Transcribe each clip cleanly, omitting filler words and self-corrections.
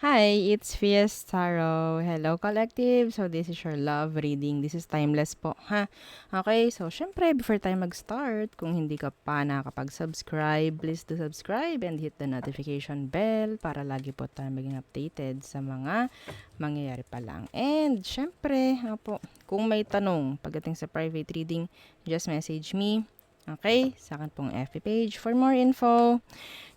Hi, it's Fies Tarot. Hello, collective. So, this is your love reading. This is timeless po, ha? Okay, so, syempre, before tayo mag-start, kung hindi ka pa nakakapag-subscribe, please do subscribe and hit the notification bell para lagi po tayo maging updated sa mga mangyayari pa lang. And, syempre, po, kung may tanong pagdating sa private reading, just message me. Okay, sa akin pong FB page for more info.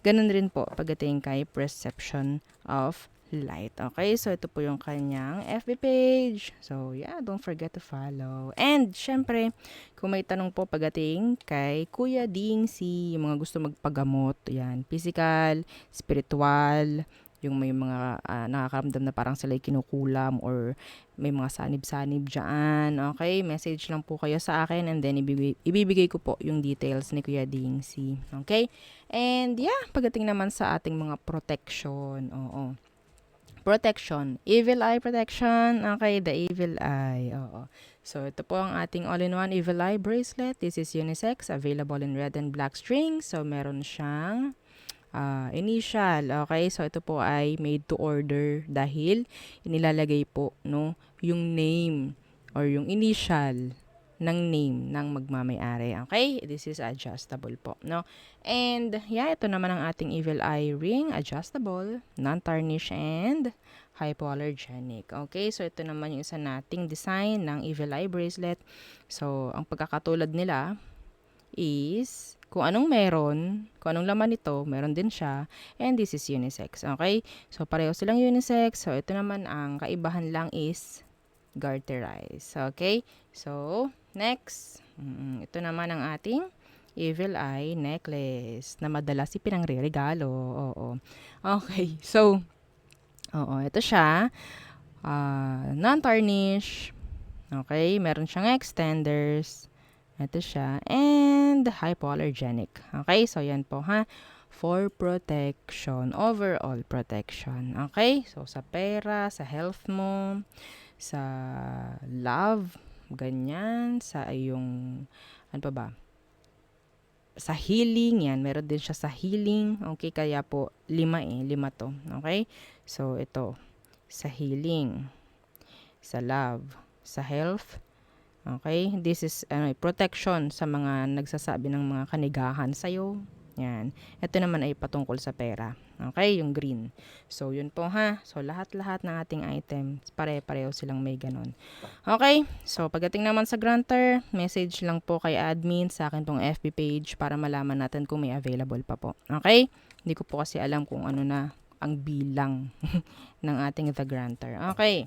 Ganun rin po pagdating kay Perception of Light. Okay, so ito po yung kanyang FB page. So yeah, don't forget to follow. And syempre, kung may tanong po pagdating kay Kuya Ding si yung mga gusto magpagamot, yan, physical, spiritual, yung may mga nakakaramdam na parang sila'y kinukulam or may mga sanib-sanib dyan. Okay, message lang po kayo sa akin and then ibibigay ko po yung details ni Kuya Ding si. Okay? And yeah, pagdating naman sa ating mga protection, oo. Protection, evil eye protection, okay, the evil eye, oo. So, ito po ang ating all-in-one evil eye bracelet. This is unisex, available in red and black strings. So, meron siyang initial, okay? So, ito po ay made to order dahil inilalagay po, no, yung name or yung initial ng name ng magmamay-ari. Okay? This is adjustable po, no? And, yeah, ito naman ang ating evil eye ring. Adjustable, non-tarnish, and hypoallergenic. Okay? So, ito naman yung isa nating design ng evil eye bracelet. So, ang pagkakatulad nila is kung anong meron, kung anong laman nito, meron din siya. And this is unisex. Okay? So, pareho silang unisex. So, ito naman ang kaibahan lang is garterize. Okay? So, next. Ito naman ang ating evil eye necklace na madalas ipinangre-regalo. Oo. Okay. So, ito siya. Non-tarnish. Okay? Meron siyang extenders. Ito siya. And hypoallergenic. Okay? So, yan po ha. For protection. Overall protection. Okay? So, sa pera, sa health mo, sa love, ganyan, sa iyong, ano pa ba, sa healing, yan, meron din siya sa healing, okay, kaya po, lima to, okay, so, ito, sa healing, sa love, sa health, okay, this is, protection sa mga nagsasabi ng mga kanigahan sa'yo, yan. Ito naman ay patungkol sa pera. Okay, yung green. So, yun po ha. So, lahat-lahat ng ating items, pare-pareho silang may ganon. Okay, so pagdating naman sa grantor, message lang po kay admin sa akin pong FB page para malaman natin kung may available pa po. Okay? Hindi ko po kasi alam kung ano na ang bilang ng ating the grantor. Okay.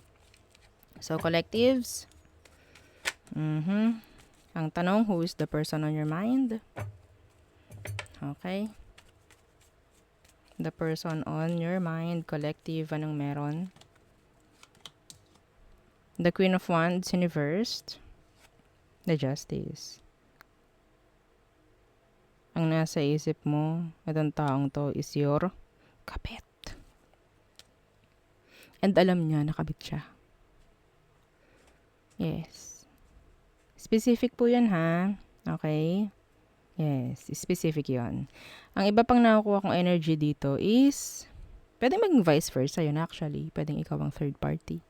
So, collectives. Ang tanong, who is the person on your mind? Okay. The person on your mind, collective, anong meron? The Queen of Wands, reversed. The Justice. Ang nasa isip mo, itong taong to is your kabit. And alam niya, nakabit siya. Yes. Specific po yan ha. Okay? Yes, specific yon. Ang iba pang nakukuha kong energy dito is, pwede maging vice versa yun actually. Pwedeng ikaw ang third party.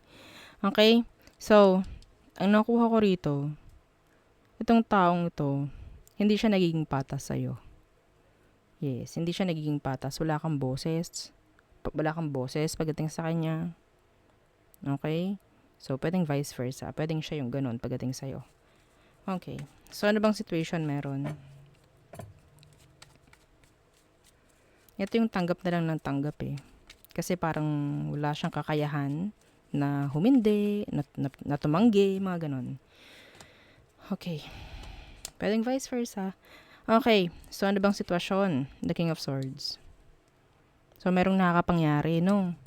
Okay? So, ang nakuha ko rito, itong taong ito, hindi siya nagiging patas sa'yo. Yes, hindi siya nagiging patas. Wala kang boses. Wala kang boses pagdating sa kanya. Okay? So, pwedeng vice versa. Pwedeng siya yung ganun pagdating sa'yo. Okay. So, ano bang situation meron? Ito yung tanggap na lang ng tanggap eh. Kasi parang wala siyang kakayahan na humindi, na tumanggi, mga ganun. Okay. Pwedeng vice versa. Okay. So, ano bang sitwasyon? The King of Swords. So, merong nakakapangyari, no?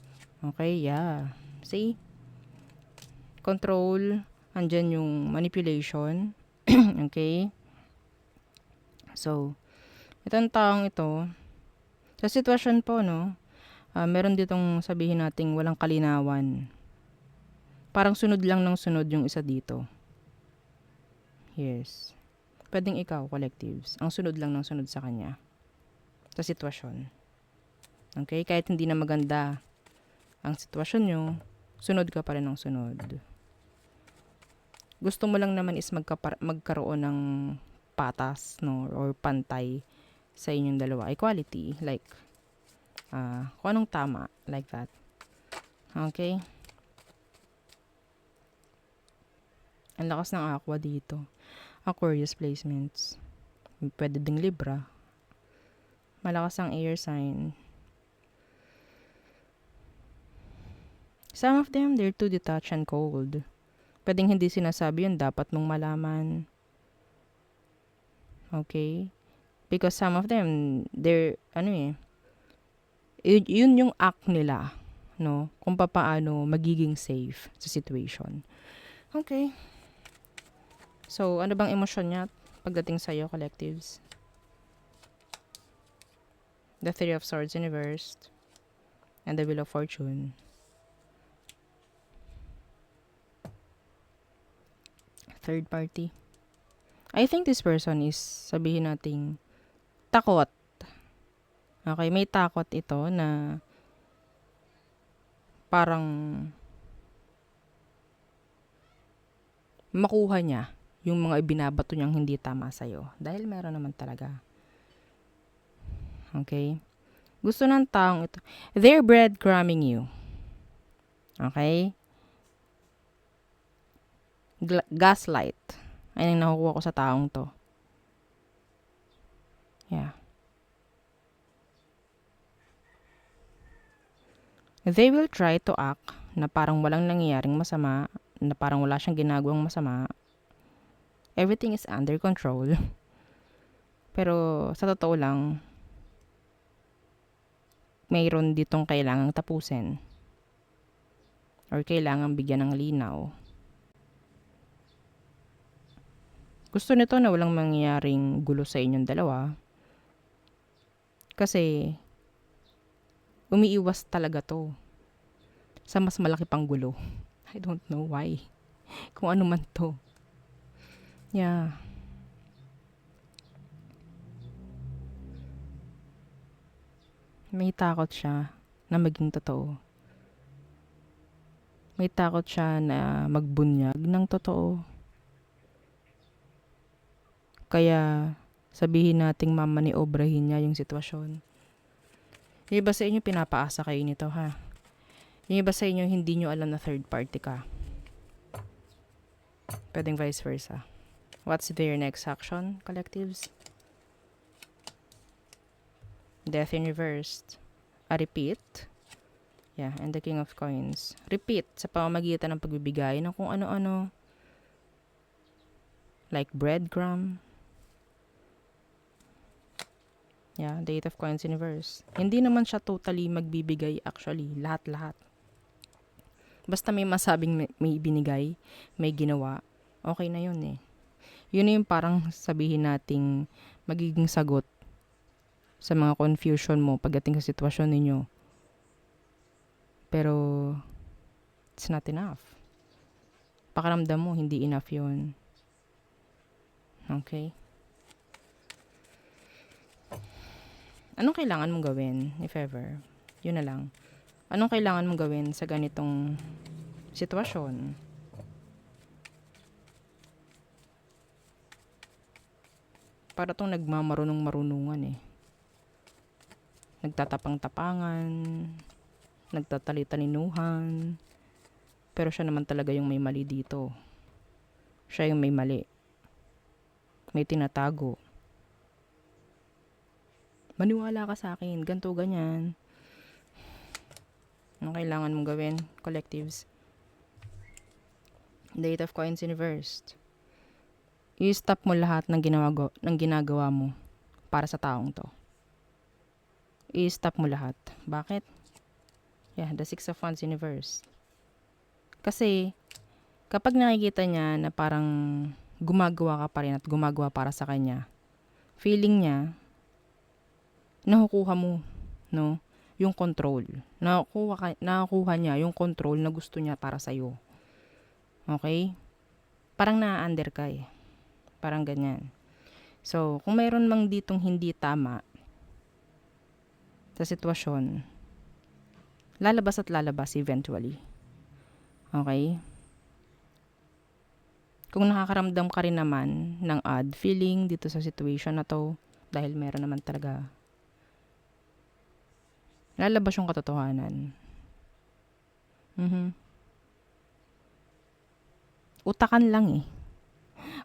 Okay, yeah. See? Control. Andyan yung manipulation. Okay? So, itong taong ito, sa sitwasyon po, no? Meron ditong sabihin nating walang kalinawan. Parang sunod lang ng sunod yung isa dito. Yes. Pwedeng ikaw, collectives. Ang sunod lang ng sunod sa kanya. Sa sitwasyon. Okay? Kahit hindi na maganda ang sitwasyon nyo, sunod ka pa rin ng sunod. Gusto mo lang naman is magkaroon ng patas, no, or pantay sa inyong dalawa. Equality, like, kung anong tama, like that. Okay? Ang lakas ng aqua dito. Aquarius placements. Pwede ding Libra. Malakas ang air sign. Some of them, they're too detached and cold. Pwedeng hindi sinasabi yun, dapat mong malaman. Okay? Because some of them, they're, yun yung act nila, no? Kung paano magiging safe sa situation. Okay. So, ano bang emosyon niya pagdating sa'yo, collectives? The Three of Swords in reverse. And the Wheel of Fortune. Third party. I think this person is, sabihin nating, takot. Okay, may takot ito na parang makuha niya yung mga ibinabato niyang hindi tama sa'yo. Dahil meron naman talaga. Okay? Gusto ng taong ito. They're breadcrumbing you. Okay? Gaslight. Ayun ang nakukuha ko sa taong to. Yeah. They will try to act na parang walang nangyayaring masama, na parang wala siyang ginagawang masama. Everything is under control. Pero sa totoo lang, mayroon ditong kailangang tapusin. Or kailangang bigyan ng linaw. Gusto nito na walang mangyayaring gulo sa inyong dalawa. Kasi, umiiwas talaga to sa mas malaki pang gulo. I don't know why. Kung ano man to. Yeah. May takot siya na maging totoo. May takot siya na magbunyag ng totoo. Kaya, sabihin nating mamani-obrahin niya yung sitwasyon. Yung iba sa inyo, pinapaasa kayo nito, ha? Yung iba sa inyo, hindi nyo alam na third party ka. Pwedeng vice versa. What's their next action, collectives? Death in reversed. A repeat. Yeah, and the King of Coins. Repeat sa pamamagitan ng pagbibigay ng kung ano-ano. Like breadcrumb. Yeah, the Eight of Coins in reverse. Hindi naman siya totally magbibigay actually. Lahat-lahat. Basta may masabing may binigay, may ginawa, okay na yun eh. Yun na yung parang sabihin nating magiging sagot sa mga confusion mo pagdating sa sitwasyon ninyo. Pero, it's not enough. Pakiramdam mo, hindi enough yun. Okay? Anong kailangan mong gawin, if ever? Yun na lang. Anong kailangan mong gawin sa ganitong sitwasyon? Para tong nagmamarunong-marunungan eh. Nagtatapang-tapangan, nagtatali-talinuhan, pero siya naman talaga yung may mali dito. Siya yung may mali. May tinatago. Maniwala ka sa akin, ganto ganyan. Anong kailangan mong gawin, collectives? The Eight of Coins in reversed. I-stop mo lahat ng ginagawa mo para sa taong to. I-stop mo lahat. Bakit? Yeah, the Six of Wands in reverse. Kasi, kapag nakikita niya na parang gumagawa ka pa rin at gumagawa para sa kanya, feeling niya, nakukuha mo, no? Yung control. Nakukuha niya yung control na gusto niya para sa'yo. Okay? Parang na-under ka eh. Parang ganyan. So, kung mayroon mang ditong hindi tama sa sitwasyon, lalabas at lalabas eventually. Okay? Kung nakakaramdam ka rin naman ng odd feeling dito sa situation na to, dahil meron naman talaga, lalabas yung katotohanan. Utakan lang eh.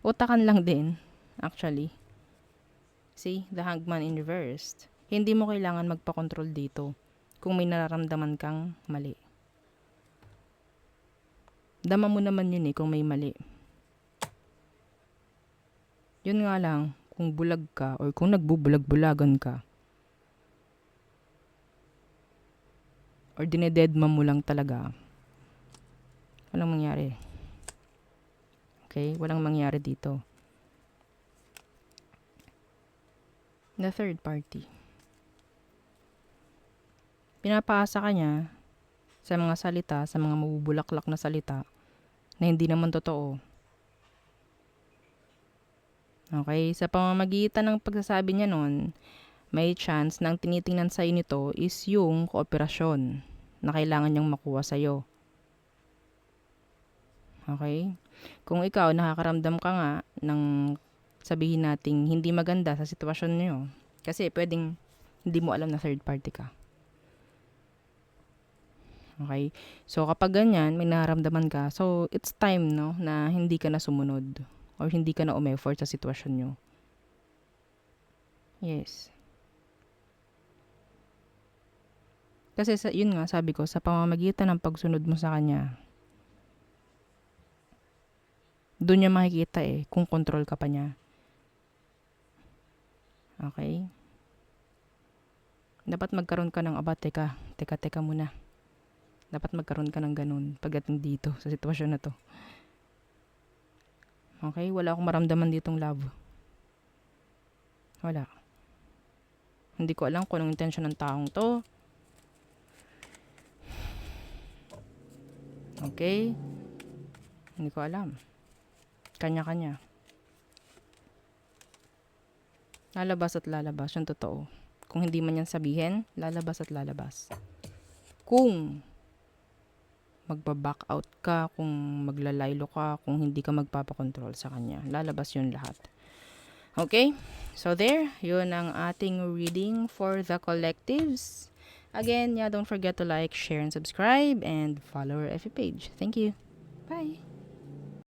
Utakan lang din, actually. See, the hangman in reversed. Hindi mo kailangan magpa-control dito kung may nararamdaman kang mali. Dama mo naman yun kung may mali. Yun nga lang, kung bulag ka or kung nagbubulag-bulagan ka or dinededma mo lang talaga, walang mangyari. Okay? Walang mangyari dito. The third party. Pinapaasa ka niya sa mga salita, sa mga mabubulaklak na salita na hindi naman totoo. Okay? Sa pamamagitan ng pagsasabi niya nun, may chance na ang tinitingnan sa'yo nito is yung kooperasyon na kailangan niyang makuha sa'yo. Okay? Kung ikaw nakakaramdam ka nga ng sabihin nating hindi maganda sa sitwasyon niyo, kasi pwedeng hindi mo alam na third party ka. Okay? So, kapag ganyan, may nararamdaman ka, so, it's time, no, na hindi ka na sumunod or hindi ka na umeffort sa sitwasyon nyo. Yes. Kasi, yun nga, sabi ko, sa pamamagitan ng pagsunod mo sa kanya, doon niya makikita kung control ka pa niya. Okay? Dapat magkaroon ka ng, teka muna. Dapat magkaroon ka ng ganun pagdating dito sa sitwasyon na to. Okay? Wala akong maramdaman ditong love. Wala. Hindi ko alam kung anong intensyon ng taong to. Okay? Hindi ko alam. Kanya-kanya. Lalabas at lalabas. Yung totoo. Kung hindi man yan sabihin, lalabas at lalabas. Kung magba-back out ka, kung maglalaylo ka, kung hindi ka magpapakontrol sa kanya, lalabas yun lahat. Okay? So there, yun ang ating reading for the collectives. Again, don't forget to like, share, and subscribe, and follow our FB page. Thank you. Bye!